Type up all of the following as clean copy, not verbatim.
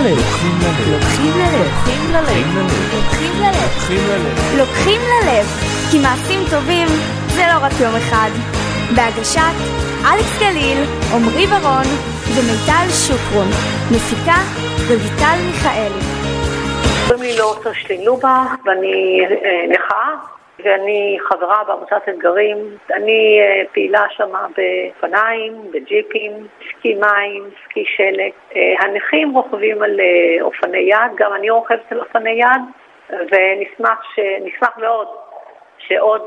ללב. לוקחים ללב. כי מעשים טובים זה לא רק יום אחד. בהגשת אלכס גליל, עמרי ברון ומיטל שוקרון. מפיקה רויטל מיכאלי. קוראים לי לורצה שלילובה ואני נכה ואני חברה בעמותת אתגרים. אני פעילה שמה בפניים, בג'יפים, סקי מים, סקי שלג. הנכים רוכבים על אופני יד, גם אני רוכבת על אופני יד, ונשמח מאוד שעוד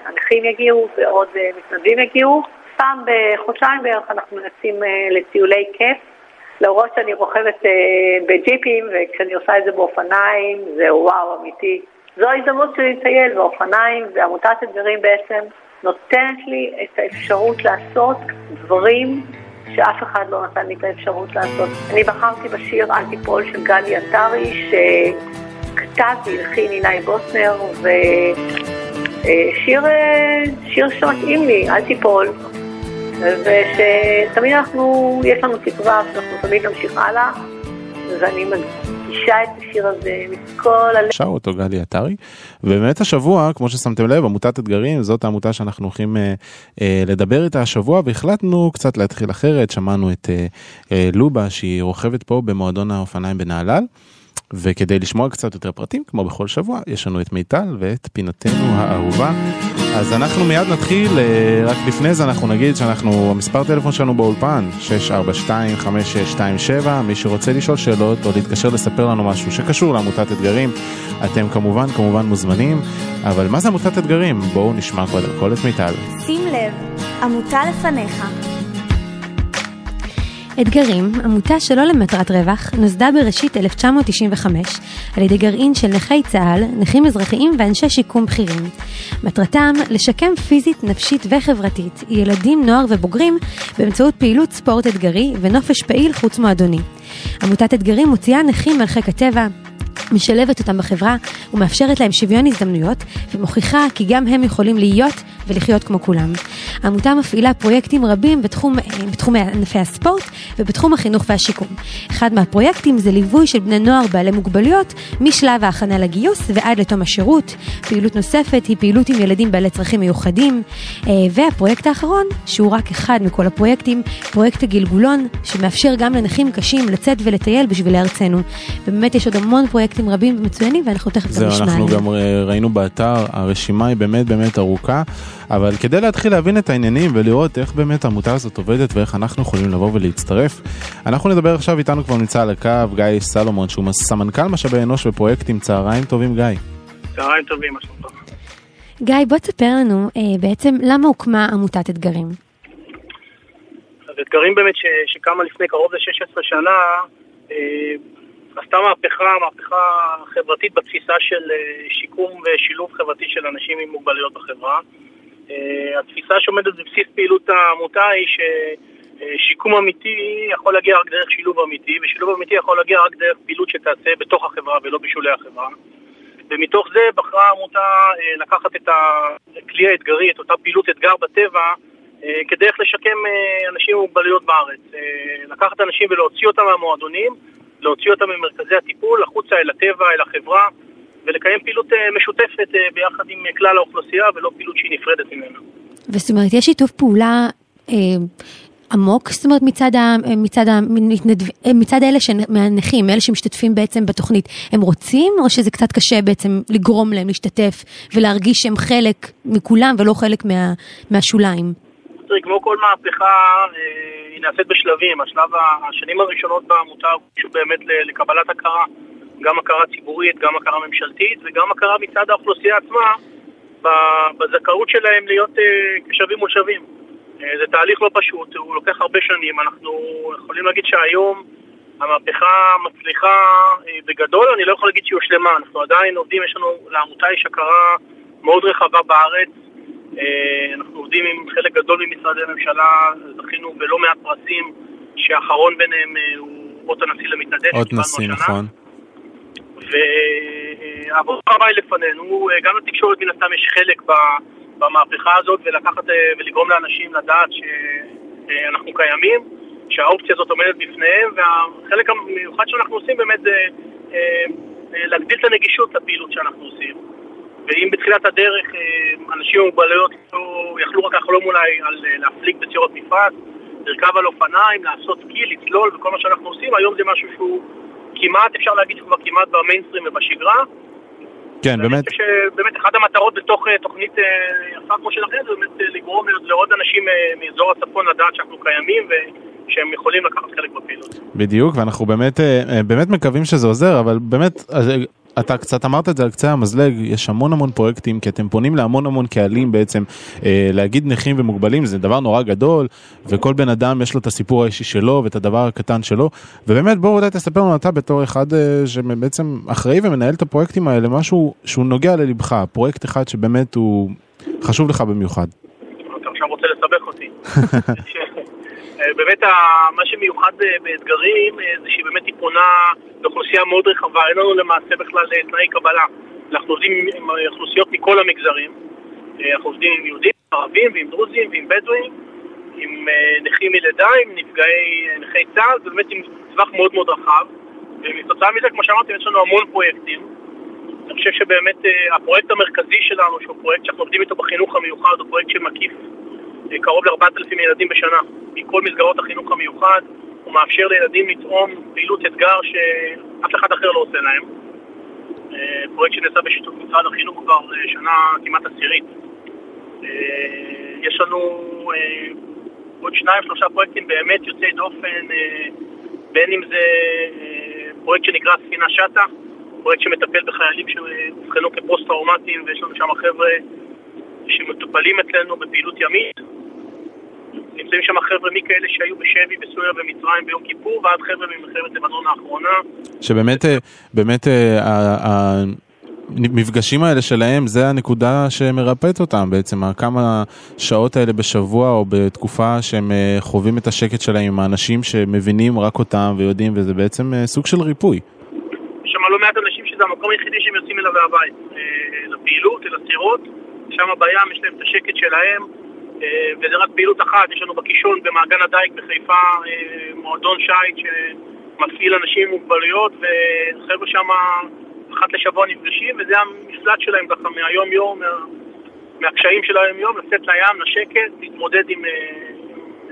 הנכים יגיעו ועוד מתנדבים יגיעו. פעם בחודשיים בערך אנחנו מנסים לטיולי כיף, למרות שאני רוכבת בג'יפים, וכשאני עושה את זה באופניים זה וואו אמיתי. זו ההזדמנות שלי לטייל באופניים, ועמותת אתגרים בעצם נותנת לי את האפשרות לעשות דברים שאף אחד לא נתן לי את האפשרות לעשות. אני בחרתי בשיר אל תיפול של גלי עטרי, שכתב והלחין אילי בוסנר, ושיר שמתאים לי, אל תיפול. ושתמיד יש לנו תקווה, שאנחנו תמיד נמשיך הלאה, ואני מגישה את השיר הזה מכל הלב. שר אותו גלי עטרי, ובאמת השבוע, כמו ששמתם לב, עמותת אתגרים, זאת העמותה שאנחנו הולכים לדבר איתה השבוע, והחלטנו קצת להתחיל אחרת. שמענו את לובה, שהיא רוכבת פה במועדון האופניים בנהלל, וכדי לשמוע קצת יותר פרטים, כמו בכל שבוע, יש לנו את מיטל ואת פינתנו האהובה. אז אנחנו מיד נתחיל, רק לפני זה אנחנו נגיד המספר טלפון שלנו באולפן, 642-5627, מי שרוצה לשאול שאלות או להתקשר לספר לנו משהו שקשור לעמותת אתגרים, אתם כמובן מוזמנים. אבל מה זה עמותת אתגרים? בואו נשמע קודם כל את מיטל. שים לב, עמותה לפניך. אתגרים, עמותה שלא למטרת רווח, נוסדה בראשית 1995 על ידי גרעין של נכי צה"ל, נכים אזרחיים ואנשי שיקום בכירים. מטרתם לשקם פיזית, נפשית וחברתית ילדים, נוער ובוגרים באמצעות פעילות ספורט אתגרי ונופש פעיל חוץ מועדוני. עמותת אתגרים מוציאה נכים על חיק הטבע, משלבת אותם בחברה ומאפשרת להם שוויון הזדמנויות, ומוכיחה כי גם הם יכולים להיות ולחיות כמו כולם. העמותה מפעילה פרויקטים רבים בתחום ענפי הספורט ובתחום החינוך והשיקום. אחד מהפרויקטים זה ליווי של בני נוער בעלי מוגבלויות משלב ההכנה לגיוס ועד לתום השירות. פעילות נוספת היא פעילות עם ילדים בעלי צרכים מיוחדים, והפרויקט האחרון, שהוא רק אחד מכל הפרויקטים, פרויקט הגלגולון, שמאפשר גם לנכים קשים לצאת ולטייל בשביל ארצנו. ובאמת יש עוד המון פרויקטים רבים ומצוינים, ואנחנו תכף גם נשמע. אנחנו גם ראינו באתר, הרשימה היא באמת ארוכה, אבל כדי להתחיל להבין את העניינים ולראות איך באמת העמותה הזאת עובדת ואיך אנחנו יכולים לבוא ולהצטרף, אנחנו נדבר עכשיו, איתנו כבר נמצא על הקו גיא סלומון, שהוא סמנכ"ל משאבי אנוש ופרויקטים. צהריים טובים גיא. צהריים טובים, משהו טוב. גיא, בוא תספר לנו בעצם למה הוקמה עמותת אתגרים. אז אתגרים באמת שקמה לפני קרוב ל-16 שנה, עשתה מהפכה חברתית בתפיסה של שיקום ושילוב חברתי של אנשים עם מוגבלויות בחברה. התפיסה שעומדת בבסיס פעילות העמותה היא ששיקום אמיתי יכול להגיע רק דרך שילוב אמיתי, ושילוב אמיתי יכול להגיע רק דרך פעילות שתעשה בתוך החברה ולא בשולי החברה. ומתוך זה בחרה העמותה לקחת את הכלי האתגרי, את אותה פעילות אתגר בטבע, כדרך לשקם אנשים עם מוגבלויות בארץ. לקחת אנשים ולהוציא אותם מהמועדונים, להוציא אותם ממרכזי הטיפול, החוצה אל הטבע, אל החברה, ולקיים פעילות משותפת ביחד עם כלל האוכלוסייה, ולא פעילות שהיא נפרדת ממנה. וזאת אומרת, יש שיתוף פעולה עמוק, זאת אומרת, מצד אלה מהנכים, אלה שמשתתפים בעצם בתוכנית, הם רוצים, או שזה קצת קשה בעצם לגרום להם להשתתף, ולהרגיש שהם חלק מכולם, ולא חלק מהשוליים? כמו כל מהפכה, היא נעשית בשלבים. השנים הראשונות בעמותה הוגשו באמת לקבלת הכרה, גם הכרה ציבורית, גם הכרה ממשלתית, וגם הכרה מצד האוכלוסייה עצמה, בזכאות שלהם להיות כשווים מול שווים. זה תהליך לא פשוט, הוא לוקח הרבה שנים. אנחנו יכולים להגיד שהיום המהפכה מצליחה בגדול, אני לא יכול להגיד שהיא הושלמה. אנחנו עדיין עובדים, לעמותה יש הכרה מאוד רחבה בארץ, אנחנו עובדים עם חלק גדול ממשרדי הממשלה, זכינו בלא מעט פרסים, שהאחרון ביניהם הוא אות הנשיא למתנדב. אות נשיא, נכון. והעבודה רבה היא לפנינו, גם לתקשורת מן הסתם יש חלק במהפכה הזאת, ולקחת ולגרום לאנשים לדעת שאנחנו קיימים, שהאופציה הזאת עומדת בפניהם, והחלק המיוחד שאנחנו עושים באמת זה להגדיל את הנגישות לפעילות שאנחנו עושים. ואם בתחילת הדרך אנשים עם מוגבלויות יכלו רק לחלום אולי על להפליג בצירות מפרץ, לרכב על אופניים, לעשות סקי, לצלול וכל מה שאנחנו עושים, היום זה משהו שהוא כמעט, אפשר להגיד שכבר כמעט במיינסטרים ובשגרה. כן, באמת. באמת אחת המטרות בתוך תוכנית יפה כמו שלכם, זה באמת לגרום לעוד אנשים מאזור הצפון לדעת שאנחנו קיימים ושהם יכולים לקחת חלק בפעילות. בדיוק, ואנחנו באמת מקווים שזה עוזר, אבל באמת, אתה קצת אמרת את זה על קצה המזלג, יש המון פרויקטים, כי אתם פונים להמון קהלים בעצם, להגיד נכים ומוגבלים, זה דבר נורא גדול, וכל בן אדם יש לו את הסיפור האישי שלו, ואת הדבר הקטן שלו, ובאמת בואו אולי תספר לנו אתה בתור אחד שבעצם אחראי ומנהל את הפרויקטים האלה, משהו שהוא נוגע ללבך, פרויקט אחד שבאמת הוא חשוב לך במיוחד. אתה עכשיו רוצה לסבך אותי. באמת מה שמיוחד באתגרים זה שהיא באמת היא פונה לאוכלוסייה מאוד רחבה, אין לנו למעשה בכלל תנאי קבלה. אנחנו עובדים עם אוכלוסיות מכל המגזרים, אנחנו עובדים עם יהודים, ערבים ועם דרוזים ועם בדואים, עם נכים מלידה, עם נכי צה"ל, ובאמת עם טווח מאוד רחב. ומתוצאה מזה, כמו שאמרתי, יש לנו המון פרויקטים. אני חושב שבאמת הפרויקט המרכזי שלנו, שהוא פרויקט שאנחנו עובדים איתו בחינוך המיוחד, הוא פרויקט שמקיף קרוב ל4,000 ילדים בשנה מכל מסגרות החינוך המיוחד. הוא מאפשר לילדים לטעום פעילות אתגר שאף אחד אחר לא עושה להם. פרויקט שנעשה בשיתוף משרד החינוך כבר שנה כמעט עשירית. יש לנו עוד 2-3 פרויקטים באמת יוצאי דופן, בין אם זה פרויקט שנקרא ספינה שטה, פרויקט שמטפל בחיילים שהובחנו כפוסט-טראומטיים, ויש לנו שם חבר'ה שמטופלים אצלנו בפעילות ימית. נמצאים שם חבר'ה מכאלה שהיו בשבי בסוריה ומצרים ביום כיפור, ועד חבר'ה ממלחמת לבנון האחרונה. שבאמת המפגשים האלה שלהם, זה הנקודה שמרפאת אותם בעצם, כמה שעות האלה בשבוע או בתקופה שהם חווים את השקט שלהם עם האנשים שמבינים רק אותם ויודעים, וזה בעצם סוג של ריפוי. יש שם לא מעט אנשים שזה המקום היחידי שהם יוצאים אליו מהבית, לפעילות, לסירות, שם בים יש להם את השקט שלהם, וזה רק פעילות אחת. יש לנו בקישון במעגן הדייק בחיפה מועדון שייט שמפעיל אנשים עם מוגבלויות, וחבר'ה שם אחת לשבוע נפגשים, וזה המפלט שלהם ככה מהיום-יום, מהקשיים של היום-יום, לצאת לים, לשקט, להתמודד עם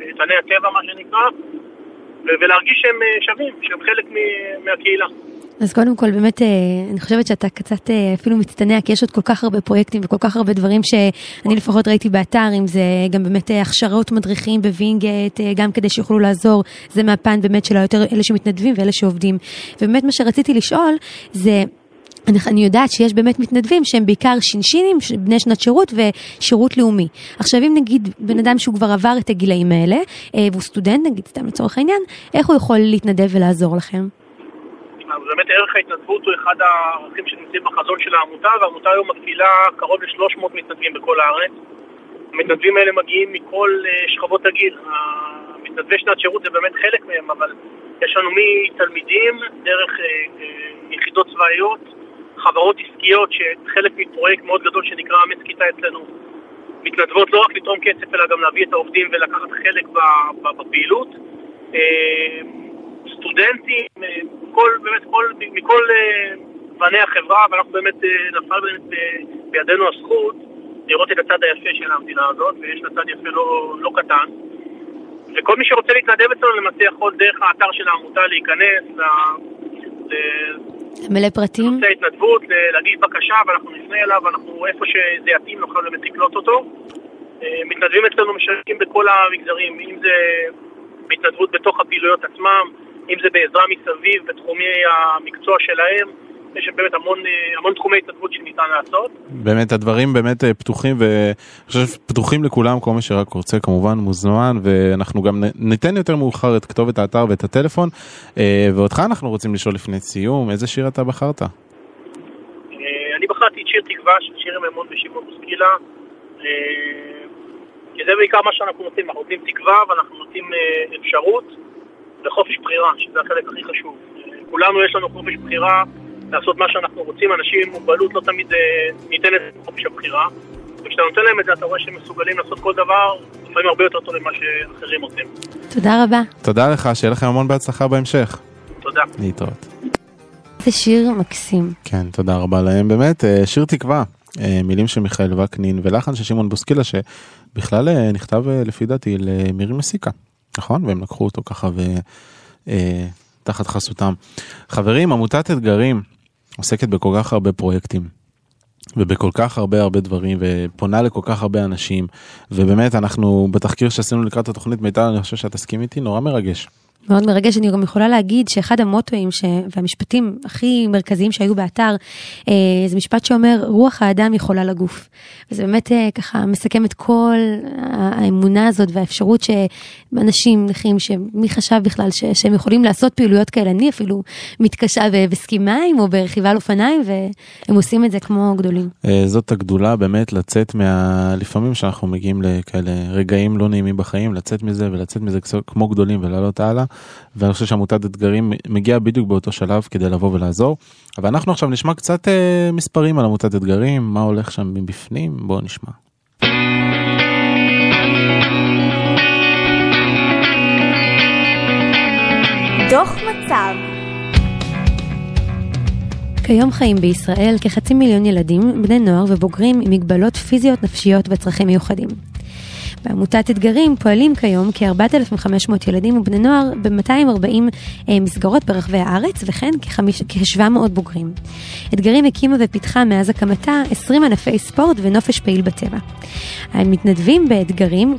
איתני הטבע, מה שנקרא, ולהרגיש שהם שווים, שהם חלק מהקהילה. אז קודם כל, באמת, אני חושבת שאתה קצת אפילו מצטנע, כי יש עוד כל כך הרבה פרויקטים וכל כך הרבה דברים שאני לפחות ראיתי באתר, אם זה גם באמת הכשרות מדריכים בווינגייט, גם כדי שיוכלו לעזור, זה מהפן באמת של היותר אלה שמתנדבים ואלה שעובדים. ובאמת מה שרציתי לשאול זה, אני יודעת שיש באמת מתנדבים שהם בעיקר שינשינים, בני שנת שירות ושירות לאומי. עכשיו אם נגיד בן אדם שהוא כבר עבר את הגילאים האלה, והוא סטודנט נגיד, סתם לצורך העניין, איך הוא יכול להתנדב ולעזור לכם? באמת ערך ההתנדבות הוא אחד הערכים שנמצאים בחזון של העמותה, והעמותה היום מפעילה קרוב ל-300 מתנדבים בכל הארץ. המתנדבים האלה מגיעים מכל שכבות הגיל. המתנדבי שנת שירות זה באמת חלק מהם, אבל יש לנו מתלמידים דרך יחידות צבאיות, חברות עסקיות שחלק מפרויקט מאוד גדול שנקרא אמץ כיתה אצלנו. מתנדבות לא רק לתרום כסף אלא גם להביא את העובדים ולקחת חלק בפעילות. סטודנטים, מכל בני החברה, ואנחנו באמת נפל בידינו הזכות לראות את הצד היפה של המדינה הזאת, ויש לצד יפה לא קטן. וכל מי שרוצה להתנדב אצלנו למעשה יכול דרך האתר של העמותה להיכנס, למלא פרטים, נושא התנדבות, להגיש בקשה, ואנחנו נפנה אליו, ואנחנו איפה שזה יתאים נוכל באמת לקלוט אותו. מתנדבים אצלנו משרתים בכל המגזרים, אם זה בהתנדבות בתוך הפעילויות עצמם, אם זה בעזרה מסביב בתחומי המקצוע שלהם. יש באמת המון תחומי התנדבות שניתן לעשות. באמת הדברים באמת פתוחים, ואני חושב פתוחים לכולם, כל מי שרק רוצה כמובן מוזמן, ואנחנו גם ניתן יותר מאוחר את כתובת האתר ואת הטלפון. ואותך אנחנו רוצים לשאול לפני סיום, איזה שיר אתה בחרת? אני בחרתי את שיר תקווה של שיר מימון ושמעון בוסקילה, כי זה בעיקר מה שאנחנו נותנים. אנחנו נותנים תקווה ואנחנו נותנים אפשרות וחופש בחירה, שזה החלק הכי חשוב. כולנו יש לנו חופש בחירה לעשות מה שאנחנו רוצים. אנשים עם מוגבלות לא תמיד ניתנת חופש הבחירה, וכשאתה נותן להם את זה אתה רואה שהם מסוגלים לעשות כל דבר לפעמים הרבה יותר טוב ממה שאחרים עושים. תודה רבה. תודה לך, שיהיה לכם המון בהצלחה בהמשך. תודה. להתראות. זה שיר מקסים. כן, תודה רבה להם. באמת, שיר תקווה, מילים של מיכאל וקנין ולחן של שמעון בוסקילה, שבכלל נכתב לפי דעתי למירי מסיקה, נכון? והם לקחו אותו ככה תחת חסותם. חברים, עמותת אתגרים עוסקת בכל כך הרבה פרויקטים, ובכל כך הרבה דברים, ופונה לכל כך הרבה אנשים, ובאמת אנחנו בתחקיר שעשינו לקראת התוכנית מיטל, אני חושב שאת תסכים איתי, נורא מרגש. מאוד מרגש, אני גם יכולה להגיד שאחד המוטואים והמשפטים הכי מרכזיים שהיו באתר, זה משפט שאומר, רוח האדם יכולה לגוף. וזה באמת ככה מסכם את כל האמונה הזאת והאפשרות שאנשים נכים, שמי חשב בכלל שהם יכולים לעשות פעילויות כאלה, אני אפילו מתקשה בסקימיים או ברכיבה על אופניים, והם עושים את זה כמו גדולים. זאת הגדולה באמת לצאת לפעמים שאנחנו מגיעים לכאלה רגעים לא נעימים בחיים, לצאת מזה ולצאת מזה כמו גדולים ולעלות הלאה. ואני חושב שעמותת אתגרים מגיעה בדיוק באותו שלב כדי לבוא ולעזור. אבל אנחנו עכשיו נשמע קצת מספרים על עמותת אתגרים, מה הולך שם מבפנים, בואו נשמע. דוח מצב. כיום חיים בישראל כ500,000 ילדים, בני נוער ובוגרים עם מגבלות פיזיות, נפשיות וצרכים מיוחדים. בעמותת אתגרים פועלים כיום כ4,500 ילדים ובני נוער ב-240 מסגרות ברחבי הארץ, וכן כ700 בוגרים. אתגרים הקימה ופיתחה מאז הקמתה 20 ענפי ספורט ונופש פעיל בטבע. המתנדבים באתגרים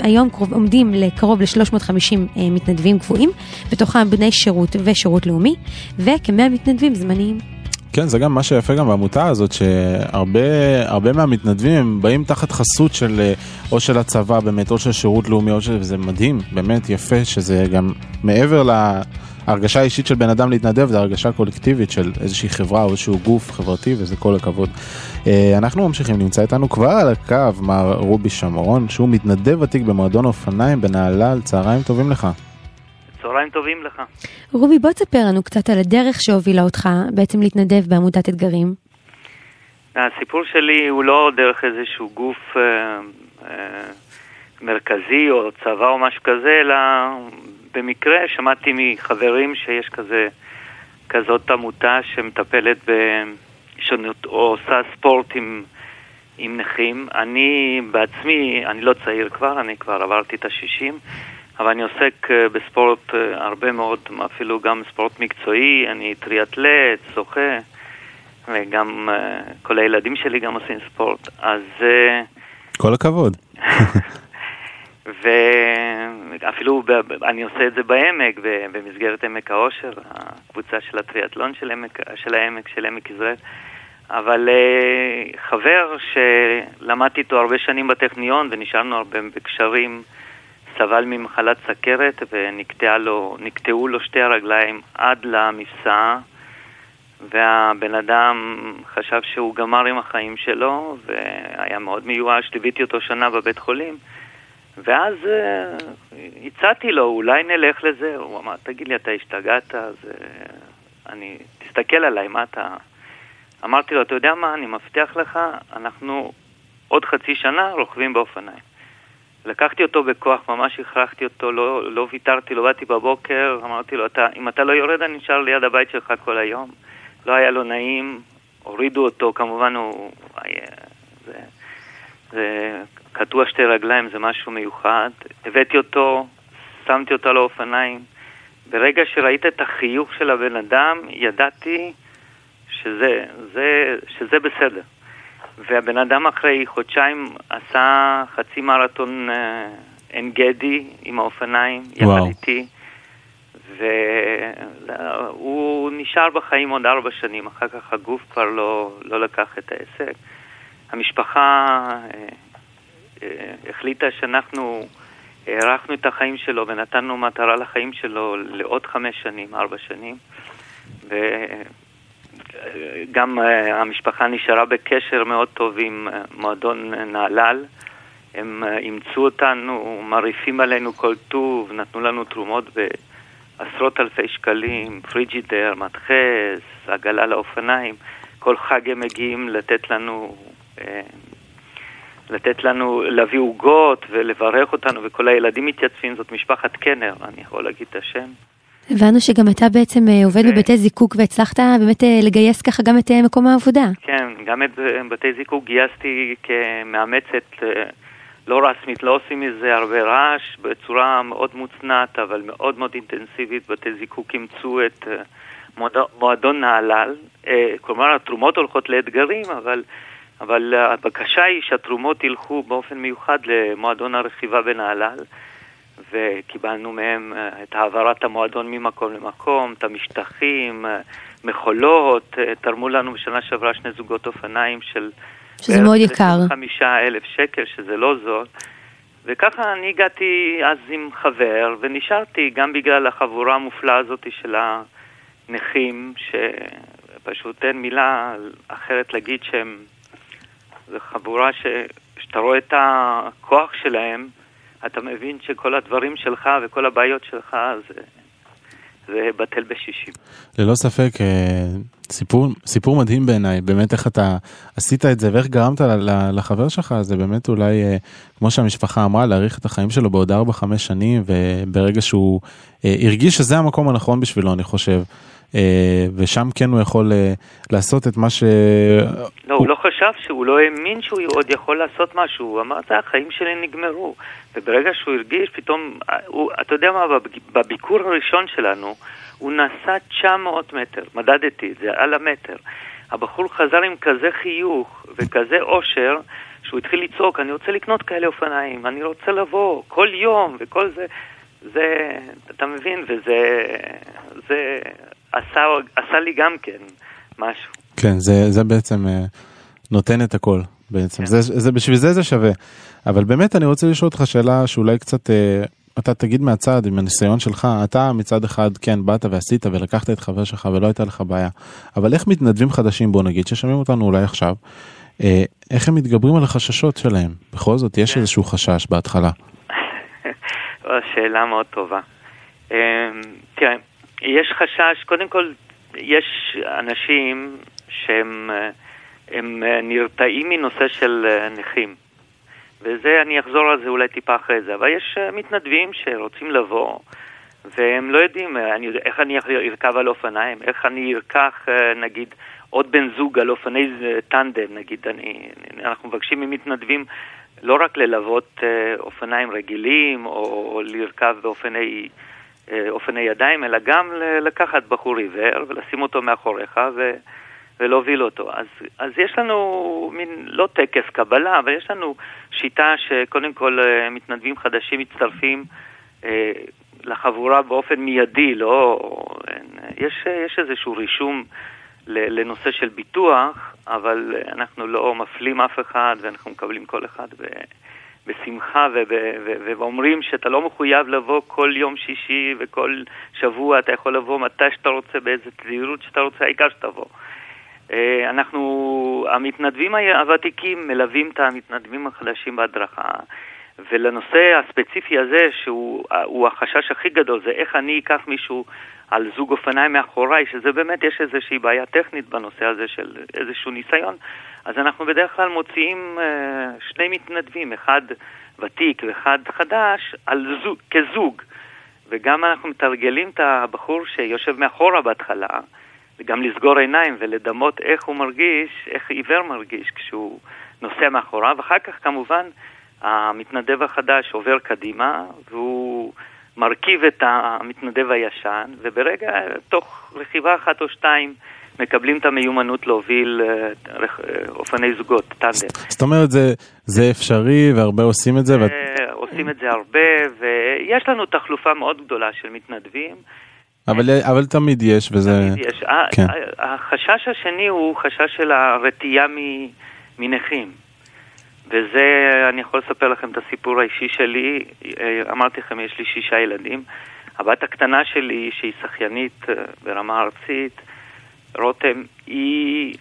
היום עומדים לקרוב ל-350 מתנדבים קבועים, בתוכם בני שירות ושירות לאומי, וכ100 מתנדבים זמניים. כן, זה גם מה שיפה גם בעמותה הזאת, שהרבה מהמתנדבים הם באים תחת חסות של, או של הצבא באמת, או של שירות לאומי, וזה מדהים, באמת יפה, שזה גם מעבר להרגשה האישית של בן אדם להתנדב, זה הרגשה קולקטיבית של איזושהי חברה או איזשהו גוף חברתי, וזה כל הכבוד. אנחנו ממשיכים, נמצא איתנו כבר על הקו מר רובי שמרון, שהוא מתנדב ותיק במועדון אופניים בנהלל. צהריים טובים לך. צהריים טובים לך. רובי, בוא תספר לנו קצת על הדרך שהובילה אותך בעצם להתנדב בעמותת אתגרים. הסיפור שלי הוא לא דרך איזשהו גוף מרכזי או צבא או משהו כזה, אלא במקרה שמעתי מחברים שיש כזאת עמותה שמטפלת בשונות או עושה ספורט עם נכים. אני בעצמי, אני לא צעיר כבר, אני כבר עברתי את ה-60, אבל אני עוסק בספורט הרבה מאוד, אפילו גם ספורט מקצועי, אני טריאטלט, שוחה, וגם כל הילדים שלי גם עושים ספורט, אז... כל הכבוד. ואפילו אני עושה את זה בעמק, במסגרת עמק האושר, הקבוצה של הטריאטלון של העמק, של עמק ישראל. אבל חבר שלמדתי איתו הרבה שנים בטכניון, ונשארנו הרבה בקשרים, סבל ממחלת סכרת, ונקטעו לו שתי הרגליים עד למפסע, והבן אדם חשב שהוא גמר עם החיים שלו, והיה מאוד מיואש. ליוויתי אותו שנה בבית חולים, ואז הצעתי לו, אולי נלך לזה. הוא אמר, תגיד לי, אתה השתגעת? אז תסתכל עליי, מה אתה... אמרתי לו, אתה יודע מה, אני מבטיח לך, אנחנו עוד חצי שנה רוכבים באופניים. לקחתי אותו בכוח, ממש הכרחתי אותו, לא ויתרתי, לא באתי בבוקר, אמרתי לו, אם אתה לא יורד, אני נשאר ליד הבית שלך כל היום. לא היה לו נעים, הורידו אותו, כמובן זה קטוע שתי רגליים, זה משהו מיוחד. הבאתי אותו, שמתי אותו לאופניים. ברגע שראית את החיוך של הבן אדם, ידעתי שזה בסדר. והבן אדם אחרי חודשיים עשה חצי מרתון עין גדי עם האופניים, יחד איתי, והוא נשאר בחיים עוד 4 שנים. אחר כך הגוף כבר לא לקח את העסק. המשפחה החליטה שאנחנו הערכנו את החיים שלו ונתנו מטרה לחיים שלו לעוד 5 שנים, 4 שנים, גם המשפחה נשארה בקשר מאוד טוב עם מועדון נהלל. הם אימצו אותנו, מריפים עלינו כל טוב, נתנו לנו תרומות בעשרות אלפי שקלים, פריג'ידר, מדחס, עגלה לאופניים. כל חג הם מגיעים לתת לנו לתת לנו, להביא עוגות ולברך אותנו, וכל הילדים מתייצבים, זאת משפחת קנר, אני יכול להגיד את השם. הבנו שגם אתה בעצם עובד בבתי זיקוק, והצלחת באמת לגייס ככה גם את מקום העבודה. כן, גם את בתי זיקוק גייסתי כמאמצת לא רסמית, לא עושים מזה הרבה רעש, בצורה מאוד מוצנעת, אבל מאוד מאוד אינטנסיבית. בתי זיקוק ימצאו את מועדון נהלל, כלומר התרומות הולכות לאתגרים, אבל הבקשה היא שהתרומות ילכו באופן מיוחד למועדון הרכיבה בנהלל, וקיבלנו מהם את העברת המועדון ממקום למקום, את המשטחים, מחולות, תרמו לנו בשנה שעברה 2 זוגות אופניים שזה מאוד יקר. 25,000 שקל, שזה לא זול. וככה אני הגעתי אז עם חבר, ונשארתי גם בגלל החבורה המופלאה הזאת של הנכים, שפשוט אין מילה אחרת להגיד שהם, זו חבורה שאתה רואה את הכוח שלהם, אתה מבין שכל הדברים שלך וכל הבעיות שלך זה בטל ב-60. ללא ספק, סיפור מדהים בעיניי, באמת איך אתה עשית את זה ואיך גרמת לחבר שלך, זה באמת אולי, כמו שהמשפחה אמרה, להאריך את החיים שלו בעוד 4-5 שנים, וברגע שהוא הרגיש שזה המקום הנכון בשבילו, אני חושב, ושם כן הוא יכול לעשות את מה ש... לא, הוא לא חשב שהוא לא האמין שהוא עוד יכול לעשות משהו, הוא אמר, החיים שלי נגמרו, וברגע שהוא הרגיש, פתאום, אתה יודע מה, בביקור הראשון שלנו, הוא נסע 900 מטר, מדדתי את זה, על המטר. הבחור חזר עם כזה חיוך וכזה אושר, שהוא התחיל לצעוק, אני רוצה לקנות כאלה אופניים, אני רוצה לבוא כל יום, וכל זה, אתה מבין, וזה עשה לי גם כן משהו. כן, זה בעצם נותן את הכל, בעצם. כן. בשביל זה שווה. אבל באמת אני רוצה לשאול אותך שאלה שאולי קצת... אתה תגיד מהצד, עם הניסיון שלך, אתה מצד אחד, כן, באת ועשית ולקחת את חבר שלך ולא הייתה לך בעיה, אבל איך מתנדבים חדשים, בוא נגיד, ששומעים אותנו אולי עכשיו, איך הם מתגברים על החששות שלהם? בכל זאת, יש איזשהו חשש בהתחלה. שאלה מאוד טובה. תראה, יש חשש, קודם כל, יש אנשים שהם נרתעים מנושא של נכים. וזה, אני אחזור על זה אולי טיפה אחרי זה, אבל יש מתנדבים שרוצים לבוא, והם לא יודעים איך אני ארכב על אופניים, איך אני ארכח, נגיד, עוד בן זוג על אופני טנדם, נגיד, אנחנו מבקשים ממתנדבים לא רק ללוות אופניים רגילים, או לרכב באופני ידיים, אלא גם לקחת בחור עיוור, ולשים אותו מאחוריך, ולהוביל אותו. אז יש לנו מין, לא טקס קבלה, אבל יש לנו שיטה שקודם כל מתנדבים חדשים מצטרפים לחבורה באופן מיידי, לא, יש איזשהו רישום לנושא של ביטוח, אבל אנחנו לא מפלים אף אחד, ואנחנו מקבלים כל אחד בשמחה, ואומרים שאתה לא מחויב לבוא כל יום שישי וכל שבוע, אתה יכול לבוא מתי שאתה רוצה, באיזה תדירות שאתה רוצה, העיקר שתבוא. המתנדבים הוותיקים מלווים את המתנדבים החדשים בהדרכה, ולנושא הספציפי הזה, שהוא החשש הכי גדול, זה איך אני אקח מישהו על זוג אופניים מאחוריי, שזה באמת יש איזושהי בעיה טכנית בנושא הזה של איזשהו ניסיון, אז אנחנו בדרך כלל מוציאים 2 מתנדבים, אחד ותיק ואחד חדש, כזוג, וגם אנחנו מתרגלים את הבחור שיושב מאחורה בהתחלה, וגם לסגור עיניים ולדמות איך הוא מרגיש, איך עיוור מרגיש כשהוא נוסע מאחוריו, ואחר כך כמובן המתנדב החדש עובר קדימה, והוא מרכיב את המתנדב הישן, וברגע, תוך רכיבה 1 או 2, מקבלים את המיומנות להוביל אופני זוגות, טנדם. זאת אומרת, זה אפשרי והרבה עושים את זה? עושים את זה הרבה, ויש לנו תחלופה מאוד גדולה של מתנדבים, אבל תמיד יש, וזה... תמיד יש. כן. החשש השני הוא חשש של הרתיעה מנכים. וזה, אני יכול לספר לכם את הסיפור האישי שלי. אמרתי לכם, יש לי 6 ילדים. הבת הקטנה שלי, שהיא שחיינית ברמה ארצית, רותם, היא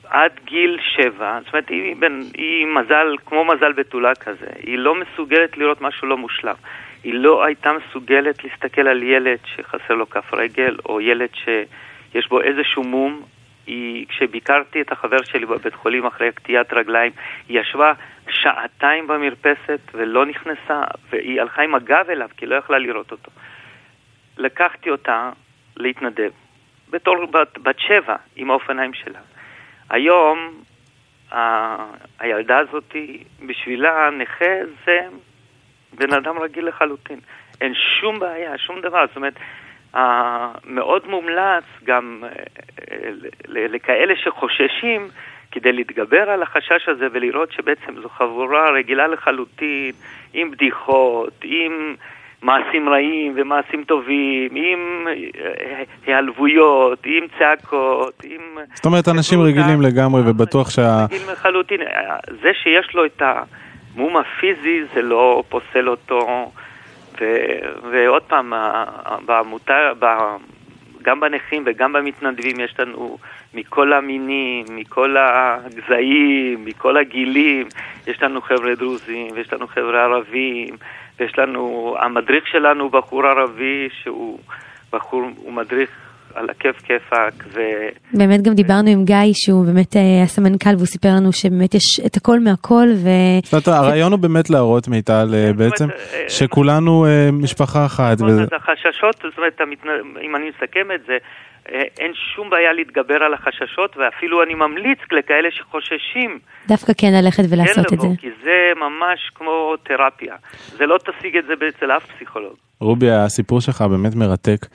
עד גיל 7, זאת אומרת, היא מזל, כמו מזל בתולה כזה. היא לא מסוגלת לראות משהו לא מושלם. היא לא הייתה מסוגלת להסתכל על ילד שחסר לו כף רגל, או ילד שיש בו איזשהו מום. כשביקרתי את החבר שלי בבית חולים אחרי קטיעת רגליים, היא ישבה שעתיים במרפסת ולא נכנסה, והיא הלכה עם הגב אליו כי לא יכלה לראות אותו. לקחתי אותה להתנדב בתור בת 7 עם האופניים שלה. היום הילדה הזאת בשבילה נכה זה בן אדם רגיל לחלוטין. אין שום בעיה, שום דבר. זאת אומרת, מאוד מומלץ גם לכאלה שחוששים כדי להתגבר על החשש הזה ולראות שבעצם זו חבורה רגילה לחלוטין, עם בדיחות, עם מעשים רעים ומעשים טובים, עם העלבויות, עם צעקות, עם... זאת אומרת, אנשים רגילים לגמרי ובטוח רגילים לחלוטין. זה שיש לו את המום הפיזי זה לא פוסל אותו, ועוד פעם, בעמותה, גם בנכים וגם במתנדבים יש לנו מכל המינים, מכל הגזעים, מכל הגילים, יש לנו חבר'ה דרוזים, ויש לנו חבר'ה ערבים, ויש לנו, המדריך שלנו בחור ערבי, שהוא בחור, הוא מדריך על הכיף כיפק. באמת גם דיברנו עם גיא, שהוא באמת הסמנכ"ל, והוא סיפר לנו שבאמת יש את הכל מהכל. זאת אומרת, הרעיון הוא באמת להראות מיטל בעצם, שכולנו משפחה אחת. החששות, זאת אומרת, אם אני מסכם את זה, אין שום בעיה להתגבר על החששות, ואפילו אני ממליץ לכאלה שחוששים. דווקא כן ללכת ולעשות את זה. כי זה ממש כמו תרפיה. זה לא תשיג את זה אצל אף פסיכולוג. רובי, הסיפור שלך באמת מרתק,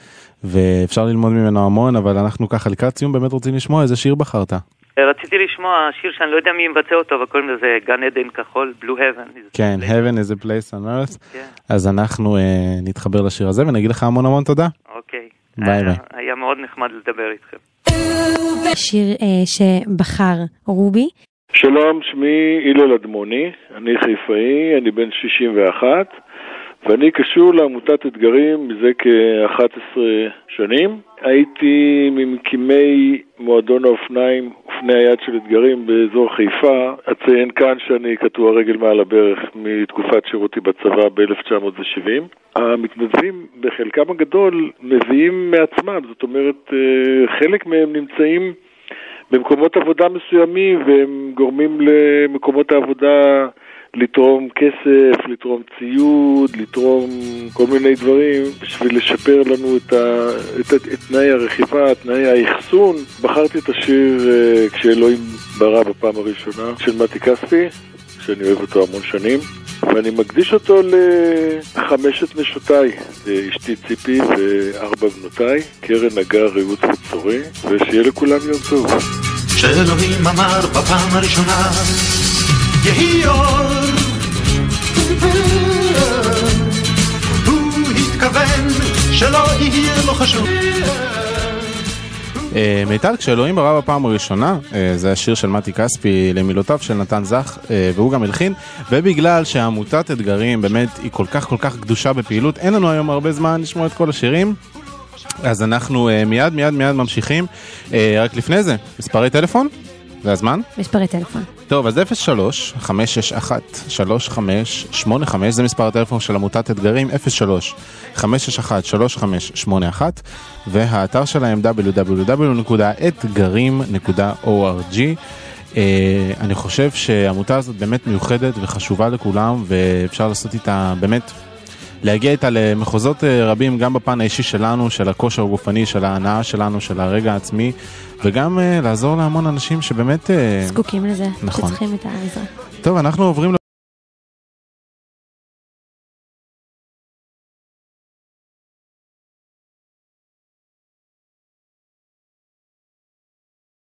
ואפשר ללמוד ממנו המון, אבל אנחנו ככה לקראת סיום באמת רוצים לשמוע איזה שיר בחרת. רציתי לשמוע שיר שאני לא יודע מי מבצע אותו, אבל קוראים לזה גן עדן כחול, Blue Heaven. כן, Heaven is a place on earth. אז אנחנו נתחבר לשיר הזה ונגיד לך המון המון תודה. אוקיי. ביי ביי. היה מאוד נחמד לדבר איתכם. שיר שבחר רובי. שלום, שמי הלל אדמוני, אני חיפאי, אני בן 61, ואני קשור לעמותת אתגרים מזה כ-11 שנים. הייתי ממקימי מועדון האופניים, אופני היד של אתגרים באזור חיפה. אציין כאן שאני קטוע רגל מעל הברך מתקופת שירותי בצבא ב-1970. המתנדבים בחלקם הגדול מביאים מעצמם, זאת אומרת חלק מהם נמצאים במקומות עבודה מסוימים והם גורמים למקומות העבודה לתרום כסף, לתרום ציוד, לתרום כל מיני דברים בשביל לשפר לנו את תנאי הרכיבה, תנאי האחסון. בחרתי את השיר כשאלוהים ברא בפעם הראשונה של מתי כספי, שאני אוהב אותו המון שנים, ואני מקדיש אותו לחמשת נשותיי, אשתי ציפי וארבע בנותיי, קרן, נגר, רעות וצורי, ושיהיה לכולם יום טוב. שאלוהים אמר בפעם הראשונה יהי אור, הוא התכוון שלא יהיה לו חשוב. מיטל, כשאלוהים ברא בפעם הראשונה, זה השיר של מתי כספי למילותיו של נתן זך, והוא גם הלחין, ובגלל שעמותת אתגרים באמת היא כל כך קדושה בפעילות, אין לנו היום הרבה זמן לשמוע את כל השירים, אז אנחנו מיד ממשיכים. רק לפני זה, מספרי טלפון? זה הזמן? מספרי טלפון. טוב, אז 03-561-3585, זה מספר הטלפון של עמותת אתגרים, 03-561-3581, והאתר שלהם www.etgarim.org. אני חושב שהעמותה הזאת באמת מיוחדת וחשובה לכולם, ואפשר לעשות איתה באמת, להגיע איתה למחוזות רבים, גם בפן האישי שלנו, של הכושר הגופני, של ההנאה שלנו, של הרגע העצמי, וגם לעזור להמון אנשים שבאמת זקוקים לזה, נכון. שצריכים את העזרה. טוב, אנחנו עוברים